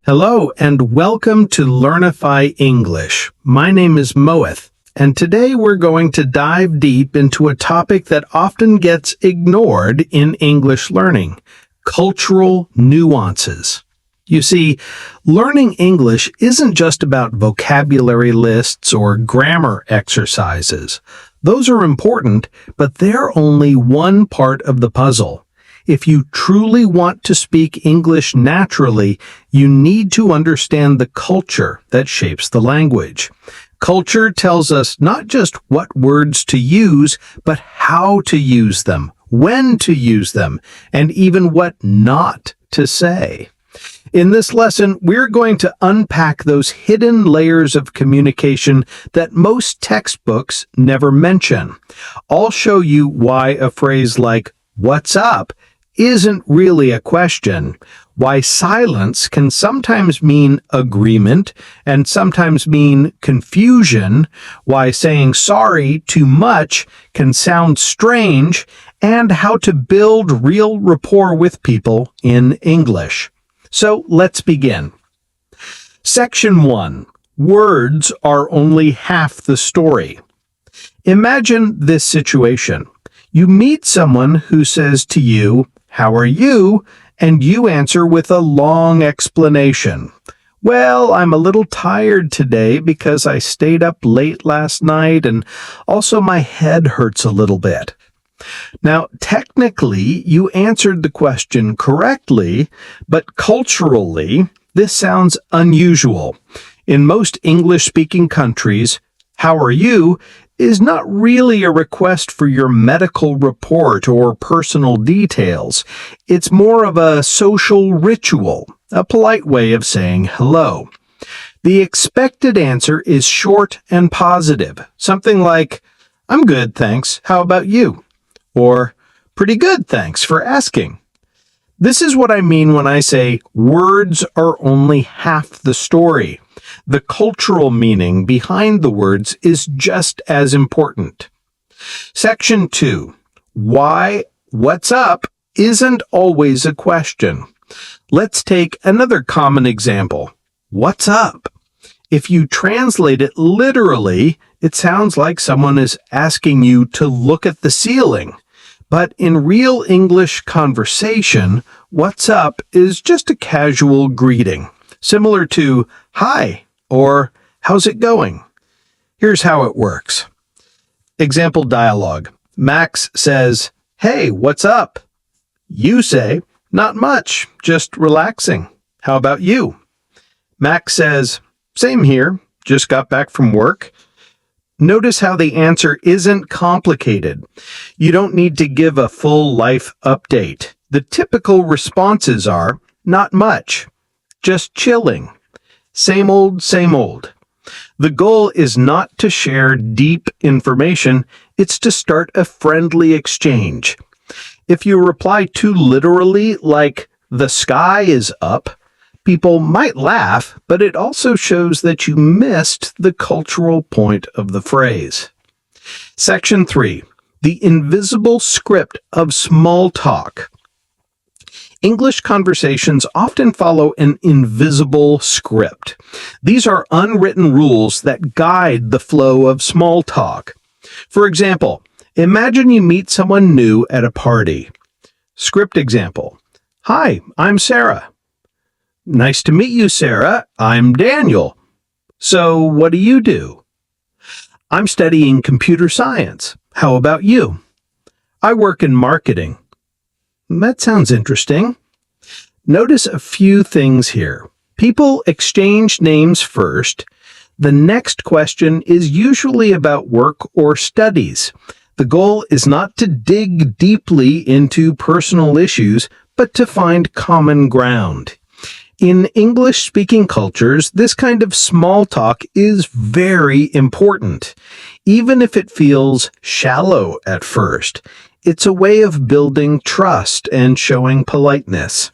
Hello and welcome to Learnify English. My name is Mohit, and today we're going to dive deep into a topic that often gets ignored in English learning: cultural nuances. You see, learning English isn't just about vocabulary lists or grammar exercises. Those are important, but they're only one part of the puzzle. If you truly want to speak English naturally, you need to understand the culture that shapes the language. Culture tells us not just what words to use, but how to use them, when to use them, and even what not to say. In this lesson, we're going to unpack those hidden layers of communication that most textbooks never mention. I'll show you why a phrase like, "What's up?" isn't really a question, why silence can sometimes mean agreement and sometimes mean confusion, why saying sorry too much can sound strange, and how to build real rapport with people in English. So let's begin. Section 1. Words are only half the story. Imagine this situation. You meet someone who says to you, "How are you?" and you answer with a long explanation. "Well, I'm a little tired today because I stayed up late last night and also my head hurts a little bit." Now, technically, you answered the question correctly, but culturally, this sounds unusual. In most English-speaking countries, "How are you?" is not really a request for your medical report or personal details. It's more of a social ritual, a polite way of saying hello. The expected answer is short and positive, something like, "I'm good, thanks. How about you?" Or, "Pretty good, thanks for asking." This is what I mean when I say words are only half the story. The cultural meaning behind the words is just as important. Section 2. Why "what's up" isn't always a question. Let's take another common example. "What's up?" If you translate it literally, it sounds like someone is asking you to look at the ceiling. But in real English conversation, "what's up" is just a casual greeting, similar to "hi" or "how's it going?" Here's how it works. Example dialogue. Max says, "Hey, what's up?" You say, "Not much, just relaxing. How about you?" Max says, "Same here, just got back from work." Notice how the answer isn't complicated. You don't need to give a full life update. The typical responses are, "Not much, just chilling. Same old, same old." The goal is not to share deep information, it's to start a friendly exchange. If you reply too literally, like "the sky is up," people might laugh, but it also shows that you missed the cultural point of the phrase. Section 3. The invisible script of small talk. English conversations often follow an invisible script. These are unwritten rules that guide the flow of small talk. For example, imagine you meet someone new at a party. Script example. "Hi, I'm Sarah." "Nice to meet you, Sarah. I'm Daniel. So what do you do?" "I'm studying computer science. How about you?" "I work in marketing." "That sounds interesting." Notice a few things here. People exchange names first. The next question is usually about work or studies. The goal is not to dig deeply into personal issues, but to find common ground. In English-speaking cultures, this kind of small talk is very important. Even if it feels shallow at first, it's a way of building trust and showing politeness.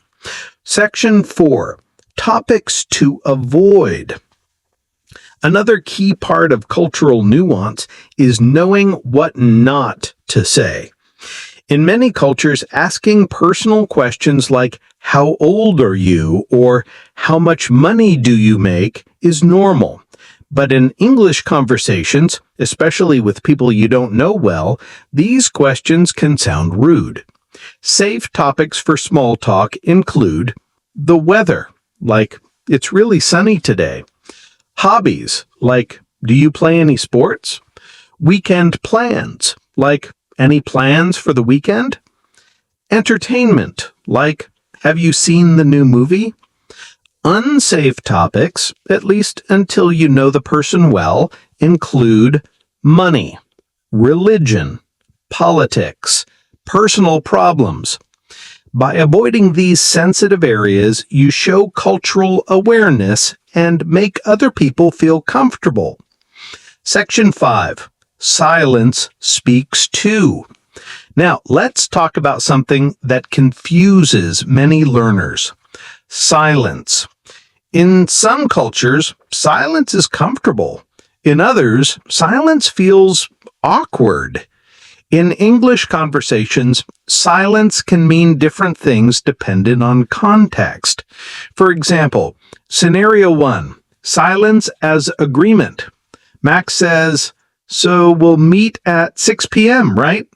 Section 4. Topics to avoid. Another key part of cultural nuance is knowing what not to say. In many cultures, asking personal questions like, "How old are you?" or "How much money do you make?" is normal. But in English conversations, especially with people you don't know well, these questions can sound rude. Safe topics for small talk include the weather, like, "It's really sunny today." Hobbies, like, "Do you play any sports?" Weekend plans, like, "Any plans for the weekend?" Entertainment, like, "Have you seen the new movie?" Unsafe topics, at least until you know the person well, include money, religion, politics, personal problems. By avoiding these sensitive areas, you show cultural awareness and make other people feel comfortable. Section 5. Silence speaks too. Now, let's talk about something that confuses many learners. Silence. In some cultures, silence is comfortable. In others, silence feels awkward. In English conversations, silence can mean different things depending on context. For example, scenario 1, silence as agreement. Max says, "So we'll meet at 6 p.m., right?"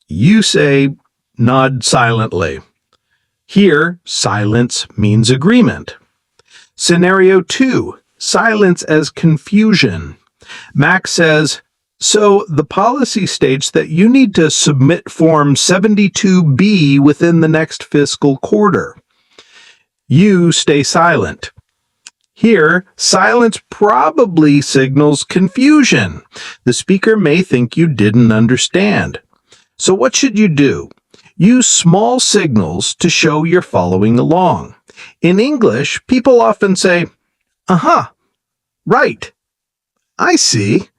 You say, "Nod silently." Here, silence means agreement. Scenario 2, silence as confusion. Max says, "So the policy states that you need to submit Form 72B within the next fiscal quarter." You stay silent. Here, silence probably signals confusion. The speaker may think you didn't understand. So what should you do? Use small signals to show you're following along. In English, people often say, "Uh-huh, right, I see."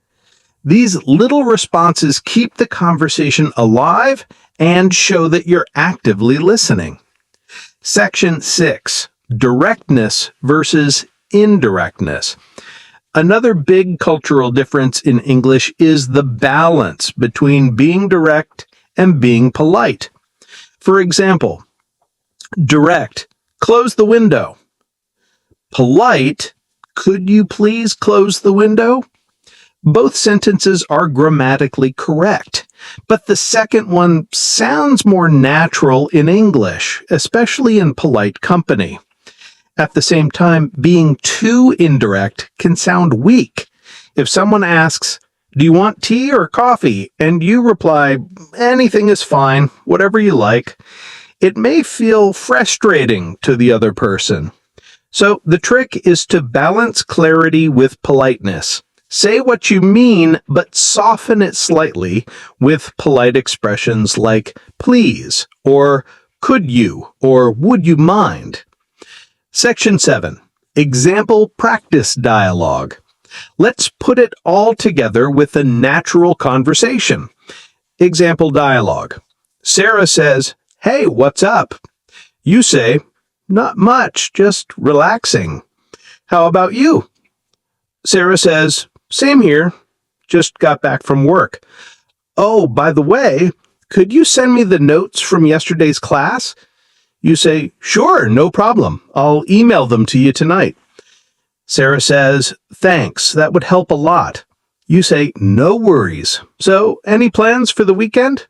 These little responses keep the conversation alive and show that you're actively listening. Section 6. Directness versus indirectness. Another big cultural difference in English is the balance between being direct and being polite. For example, direct, "Close the window." Polite, "Could you please close the window?" Both sentences are grammatically correct, but the second one sounds more natural in English, especially in polite company. At the same time, being too indirect can sound weak. If someone asks, "Do you want tea or coffee?" and you reply, "Anything is fine, whatever you like," it may feel frustrating to the other person. So the trick is to balance clarity with politeness. Say what you mean, but soften it slightly with polite expressions like "please," or "could you," or "would you mind?" Section 7. Example practice dialogue. Let's put it all together with a natural conversation. Example dialogue. Sarah says, "Hey, what's up?" You say, "Not much, just relaxing." "How about you?" Sarah says, "Same here, just got back from work." "Oh, by the way, could you send me the notes from yesterday's class?" You say, "Sure, no problem. I'll email them to you tonight." Sarah says, "Thanks, that would help a lot." You say, "No worries. So, any plans for the weekend?"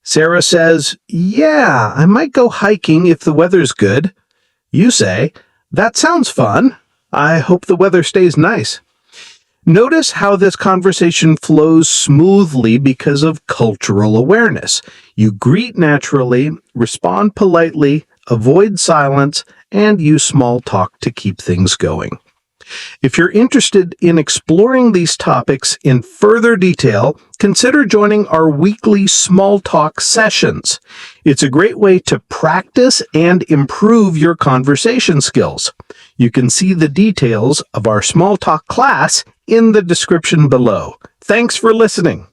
Sarah says, "Yeah, I might go hiking if the weather's good." You say, "That sounds fun. I hope the weather stays nice." Notice how this conversation flows smoothly because of cultural awareness. You greet naturally, respond politely, avoid silence, and use small talk to keep things going. If you're interested in exploring these topics in further detail, consider joining our weekly small talk sessions. It's a great way to practice and improve your conversation skills. You can see the details of our small talk class in the description below. Thanks for listening.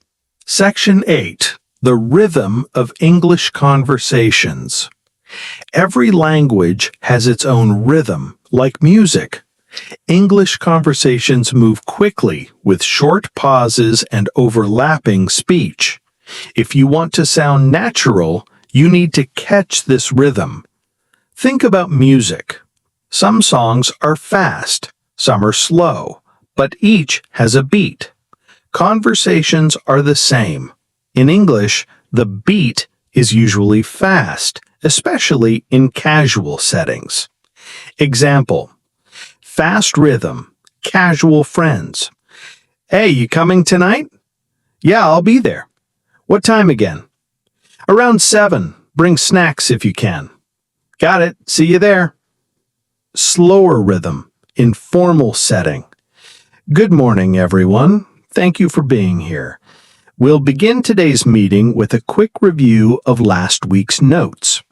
Section 8. The rhythm of English conversations. Every language has its own rhythm, like music. English conversations move quickly with short pauses and overlapping speech. If you want to sound natural, you need to catch this rhythm. Think about music. Some songs are fast, some are slow, but each has a beat. Conversations are the same. In English, the beat is usually fast, especially in casual settings. Example: fast rhythm, casual friends. Hey, you coming tonight? Yeah, I'll be there. What time again? Around 7. Bring snacks if you can. Got it. See you there. Slower rhythm, informal setting. Good morning, everyone. Thank you for being here. We'll begin today's meeting with a quick review of last week's notes.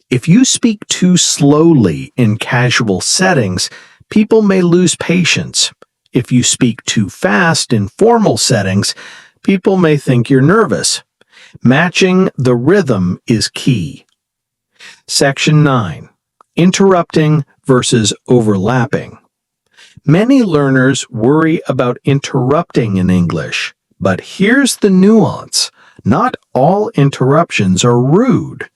If you speak too slowly in casual settings, people may lose patience. If you speak too fast in formal settings, people may think you're nervous. Matching the rhythm is key. Section 9. Interrupting versus overlapping. Many learners worry about interrupting in English, but here's the nuance. Not all interruptions are rude.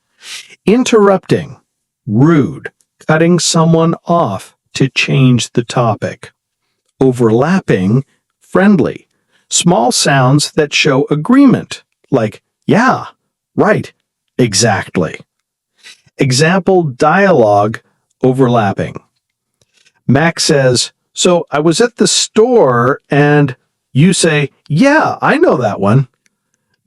Interrupting, rude, cutting someone off to change the topic. Overlapping, friendly, small sounds that show agreement, like yeah, right, exactly. Example dialogue overlapping. Max says, "So I was at the store and," you say, "Yeah, I know that one."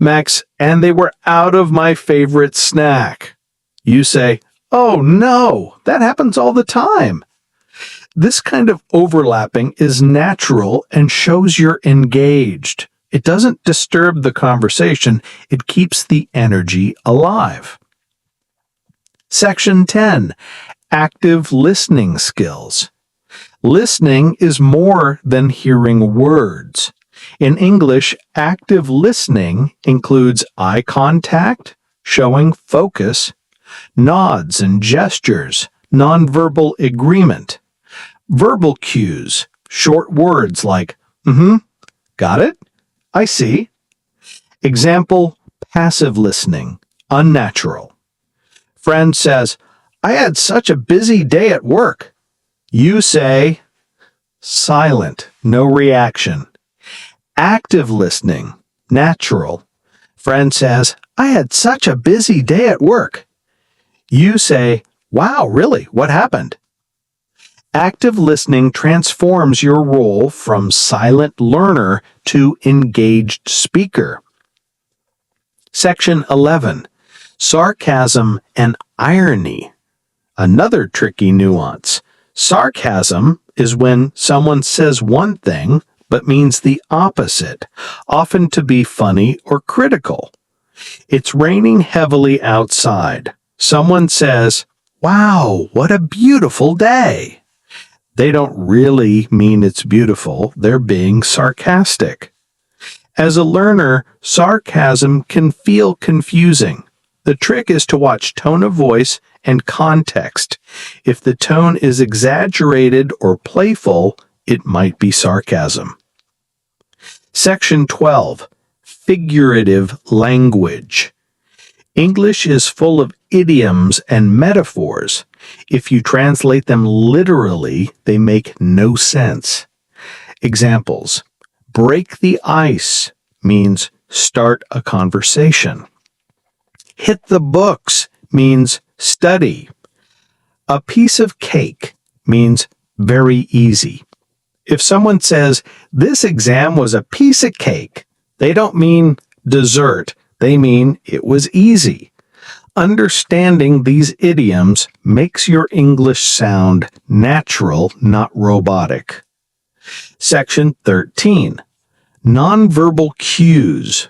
Max, "and they were out of my favorite snack." You say, "Oh no, that happens all the time." This kind of overlapping is natural and shows you're engaged. It doesn't disturb the conversation, it keeps the energy alive. Section 10. Active listening skills. Listening is more than hearing words. In English, active listening includes eye contact, showing focus, nods and gestures, nonverbal agreement, verbal cues, short words like, got it, I see. Example, passive listening, unnatural. Friend says, "I had such a busy day at work." You say, silent, no reaction. Active listening, natural. Friend says, "I had such a busy day at work." You say, "Wow, really? What happened?" Active listening transforms your role from silent learner to engaged speaker. Section 11. Sarcasm and irony. Another tricky nuance. Sarcasm is when someone says one thing but means the opposite, often to be funny or critical. It's raining heavily outside. Someone says, "Wow, what a beautiful day." They don't really mean it's beautiful, they're being sarcastic. As a learner, sarcasm can feel confusing. The trick is to watch tone of voice and context. If the tone is exaggerated or playful, it might be sarcasm. Section 12. Figurative language. English is full of idioms and metaphors. If you translate them literally, they make no sense. Examples: break the ice means start a conversation. Hit the books means study. A piece of cake means very easy. If someone says, "This exam was a piece of cake," they don't mean dessert, they mean it was easy. Understanding these idioms makes your English sound natural, not robotic. Section 13. Nonverbal cues.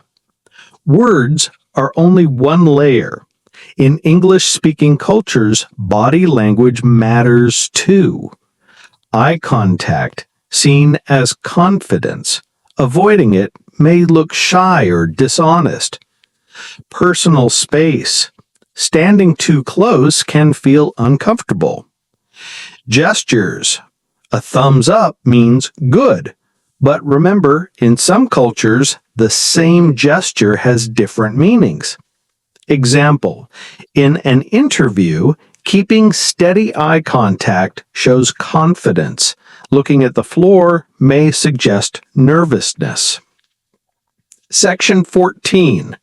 Words are only one layer. In English-speaking cultures, body language matters too. Eye contact, seen as confidence. Avoiding it may look shy or dishonest. Personal space. Standing too close can feel uncomfortable. Gestures. A thumbs up means good. But remember, in some cultures, the same gesture has different meanings. Example, in an interview, keeping steady eye contact shows confidence. Looking at the floor may suggest nervousness. Section 14.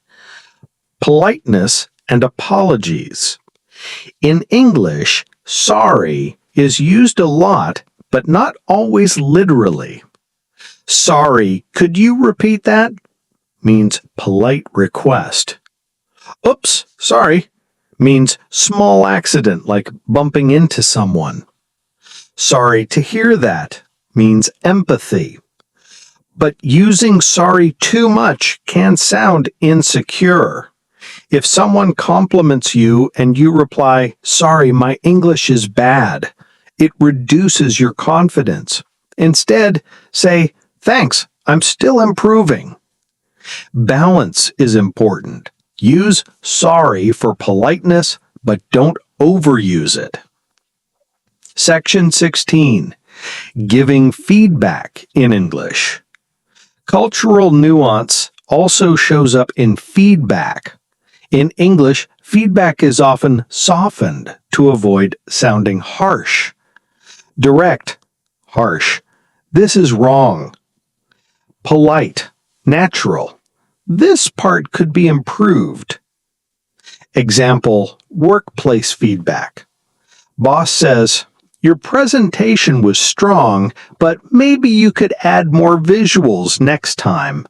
Politeness and apologies. In English, sorry is used a lot, but not always literally. Sorry, could you repeat that? Means polite request. Oops, sorry, means small accident like bumping into someone. Sorry to hear that means empathy. But using sorry too much can sound insecure. If someone compliments you and you reply, sorry, my English is bad, it reduces your confidence. Instead, say, thanks, I'm still improving. Balance is important. Use sorry for politeness, but don't overuse it. Section 16. Giving feedback in English. Cultural nuance also shows up in feedback. In English, feedback is often softened to avoid sounding harsh. Direct, harsh. This is wrong. Polite, natural. This part could be improved. Example, workplace feedback. Boss says, your presentation was strong, but maybe you could add more visuals next time.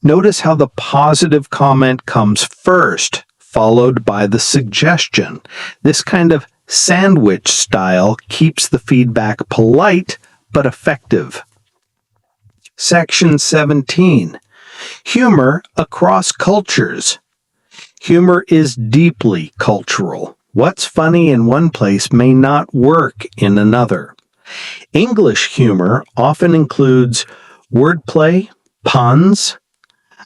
Notice how the positive comment comes first, followed by the suggestion. This kind of sandwich style keeps the feedback polite but effective. Section 17. Humor across cultures. Humor is deeply cultural. What's funny in one place may not work in another. English humor often includes wordplay, puns,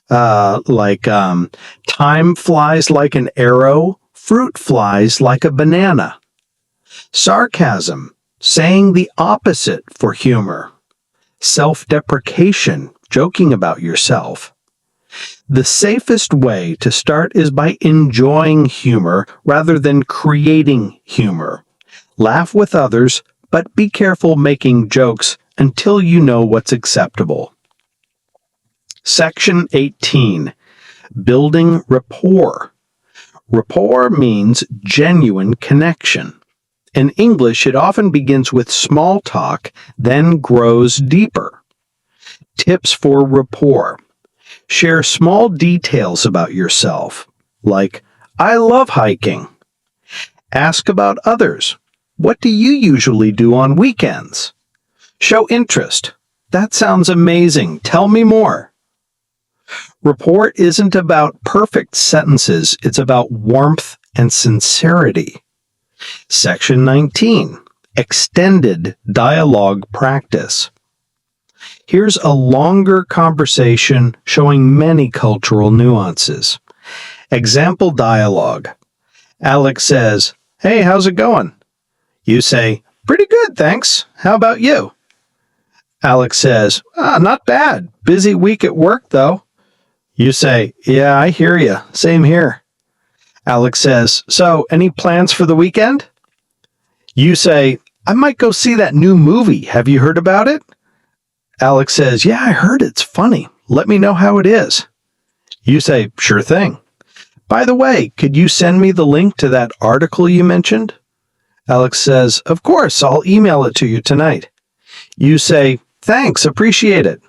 like time flies like an arrow, fruit flies like a banana. Sarcasm, saying the opposite for humor. Self-deprecation, joking about yourself. The safest way to start is by enjoying humor rather than creating humor. Laugh with others, but be careful making jokes until you know what's acceptable. Section 18. Building rapport. Rapport means genuine connection. In English, it often begins with small talk, then grows deeper. Tips for rapport. Share small details about yourself, like, I love hiking. Ask about others. What do you usually do on weekends? Show interest. That sounds amazing. Tell me more. Rapport isn't about perfect sentences. It's about warmth and sincerity. Section 19. Extended dialogue practice. Here's a longer conversation showing many cultural nuances. Example dialogue. Alex says, hey, how's it going? You say, pretty good, thanks. How about you? Alex says, not bad. Busy week at work, though. You say, yeah, I hear you. Same here. Alex says, so, any plans for the weekend? You say, I might go see that new movie. Have you heard about it? Alex says, yeah, I heard it's funny. Let me know how it is. You say, sure thing. By the way, could you send me the link to that article you mentioned? Alex says, of course, I'll email it to you tonight. You say, thanks, appreciate it.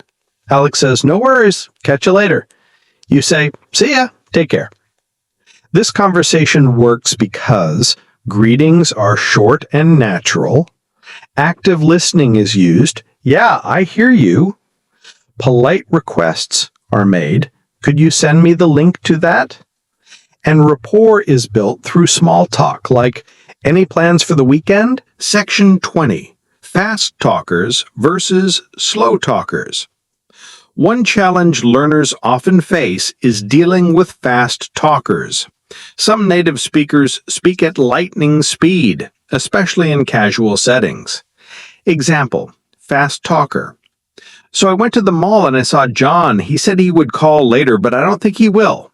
Alex says, no worries, catch you later. You say, see ya, take care. This conversation works because greetings are short and natural. Active listening is used. Yeah, I hear you. Polite requests are made. Could you send me the link to that? And rapport is built through small talk, like, any plans for the weekend? Section 20. Fast talkers versus slow talkers. One challenge learners often face is dealing with fast talkers. Some native speakers speak at lightning speed, especially in casual settings. Example, fast talker. So I went to the mall and I saw John. He said he would call later, but I don't think he will.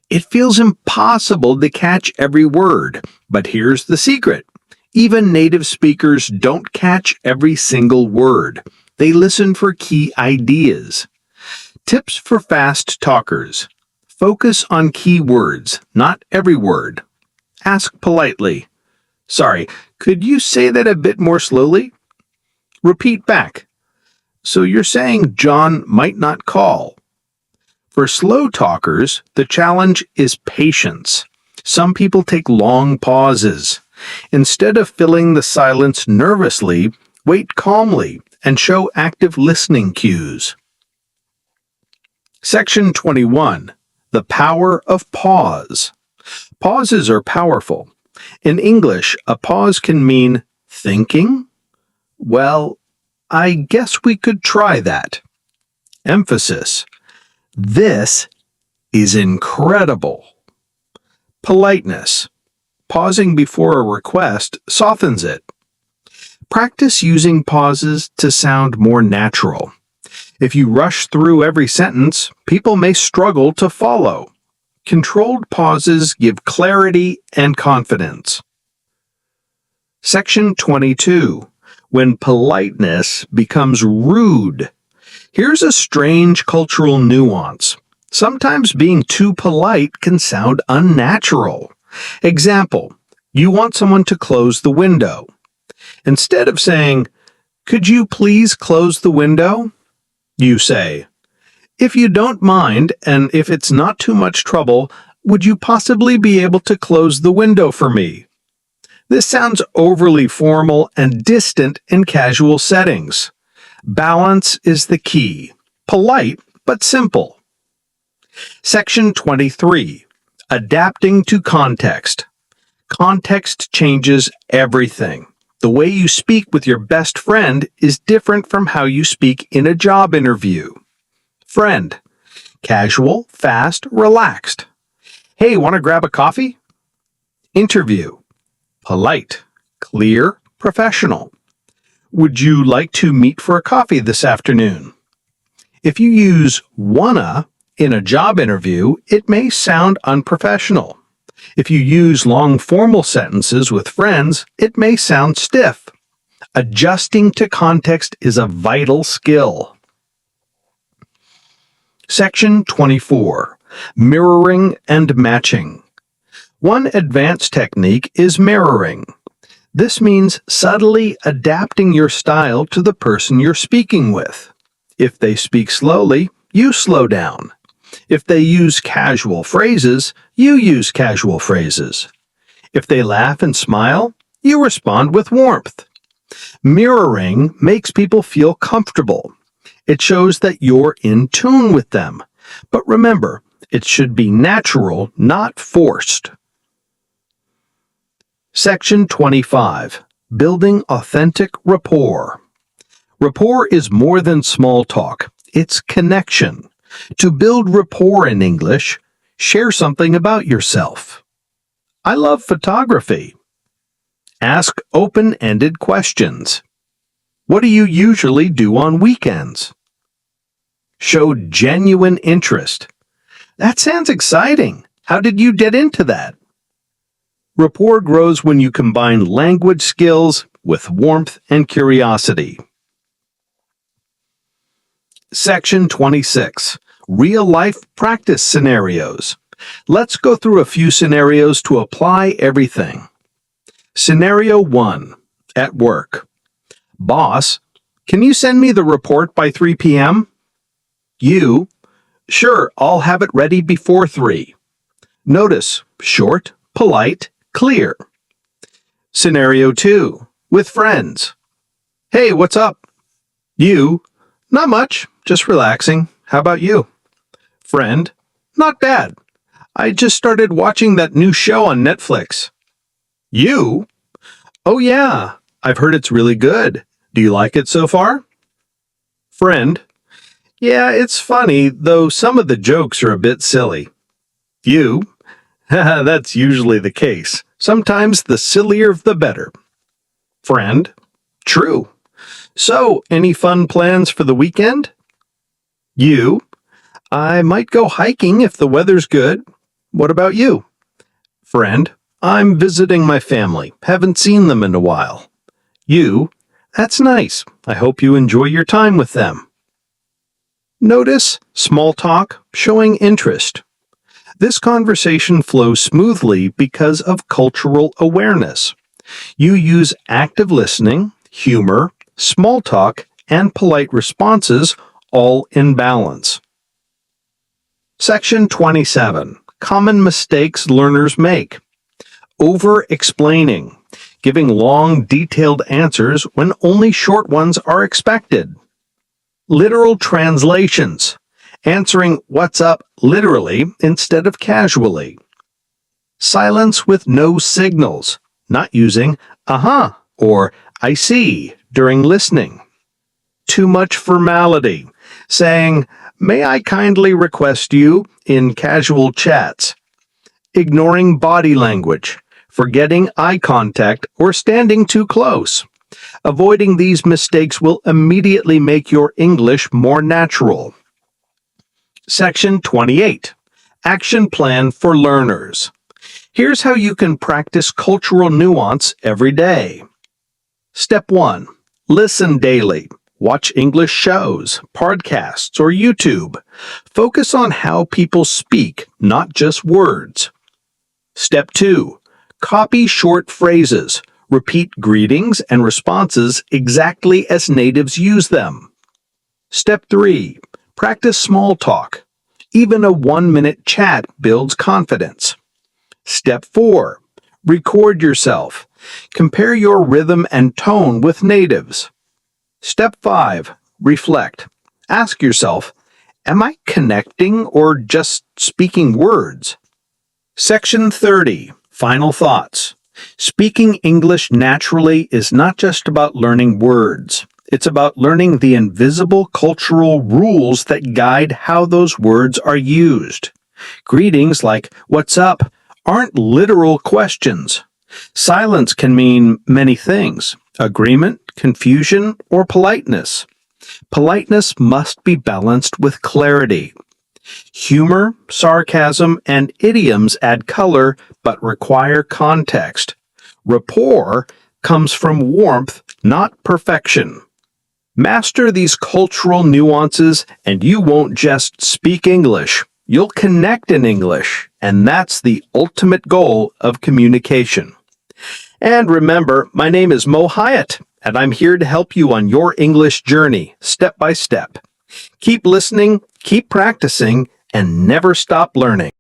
It feels impossible to catch every word, but here's the secret. Even native speakers don't catch every single word. They listen for key ideas. Tips for fast talkers. Focus on key words, not every word. Ask politely. Sorry, could you say that a bit more slowly? Repeat back. So you're saying John might not call. For slow talkers, the challenge is patience. Some people take long pauses. Instead of filling the silence nervously, wait calmly and show active listening cues. Section 21. The power of pause. Pauses are powerful. In English, a pause can mean thinking. Well, I guess we could try that. Emphasis. This is incredible. Politeness. Pausing before a request softens it. Practice using pauses to sound more natural. If you rush through every sentence, people may struggle to follow. Controlled pauses give clarity and confidence. Section 22. When politeness becomes rude. Here's a strange cultural nuance. Sometimes being too polite can sound unnatural. Example, you want someone to close the window. Instead of saying, "Could you please close the window?" you say, "If you don't mind, and if it's not too much trouble, would you possibly be able to close the window for me?" This sounds overly formal and distant in casual settings. Balance is the key. Polite, but simple. Section 23. Adapting to context. Context changes everything. The way you speak with your best friend is different from how you speak in a job interview. Friend. Casual, fast, relaxed. Hey, want to grab a coffee? Interview. Polite, clear, professional. Would you like to meet for a coffee this afternoon? If you use wanna in a job interview, it may sound unprofessional. If you use long formal sentences with friends, it may sound stiff. Adjusting to context is a vital skill. Section 24. Mirroring and matching. One advanced technique is mirroring. This means subtly adapting your style to the person you're speaking with. If they speak slowly, you slow down. If they use casual phrases, you use casual phrases. If they laugh and smile, you respond with warmth. Mirroring makes people feel comfortable. It shows that you're in tune with them. But remember, it should be natural, not forced. Section 25. Building authentic rapport. Rapport is more than small talk. It's connection. To build rapport in English, share something about yourself. I love photography. Ask open-ended questions. What do you usually do on weekends? Show genuine interest. That sounds exciting. How did you get into that? Rapport grows when you combine language skills with warmth and curiosity. Section 26. Real-life practice scenarios. Let's go through a few scenarios to apply everything. Scenario 1. At work. Boss, can you send me the report by 3 p.m.? You, sure, I'll have it ready before 3. Notice, short, polite, clear. Scenario 2. With friends. Hey, what's up? You, not much, just relaxing. How about you? Friend, not bad. I just started watching that new show on Netflix. You? Oh yeah, I've heard it's really good. Do you like it so far? Friend, yeah, it's funny, though some of the jokes are a bit silly. You? Haha, that's usually the case. Sometimes the sillier the better. Friend, true. So, any fun plans for the weekend? You? I might go hiking if the weather's good. What about you? Friend? I'm visiting my family. Haven't seen them in a while. You? That's nice. I hope you enjoy your time with them. Notice small talk, showing interest. This conversation flows smoothly because of cultural awareness. You use active listening, humor, small talk, and polite responses, all in balance. Section 27. Common mistakes learners make. Over-explaining, giving long, detailed answers when only short ones are expected. Literal translations, answering what's up literally instead of casually. Silence with no signals, not using uh-huh or I see during listening. Too much formality, saying, may I kindly request you in casual chats. Ignoring body language, forgetting eye contact or standing too close. Avoiding these mistakes will immediately make your English more natural. Section 28. Action Plan for Learners. Here's how you can practice cultural nuance every day. Step 1. Listen daily. Watch English shows, podcasts, or YouTube. Focus on how people speak, not just words. Step 2. Copy short phrases. Repeat greetings and responses exactly as natives use them. Step 3. Practice small talk. Even a 1-minute chat builds confidence. Step 4. Record yourself. Compare your rhythm and tone with natives. Step 5. Reflect. Ask yourself, am I connecting or just speaking words? Section 30. Final thoughts. Speaking English naturally is not just about learning words. It's about learning the invisible cultural rules that guide how those words are used. Greetings like "What's up?" aren't literal questions. Silence can mean many things: agreement, confusion, or politeness. Politeness must be balanced with clarity. Humor, sarcasm, and idioms add color but require context. Rapport comes from warmth, not perfection. Master these cultural nuances and you won't just speak English. You'll connect in English, and that's the ultimate goal of communication. And remember, my name is Mohit, and I'm here to help you on your English journey, step by step. Keep listening, keep practicing, and never stop learning.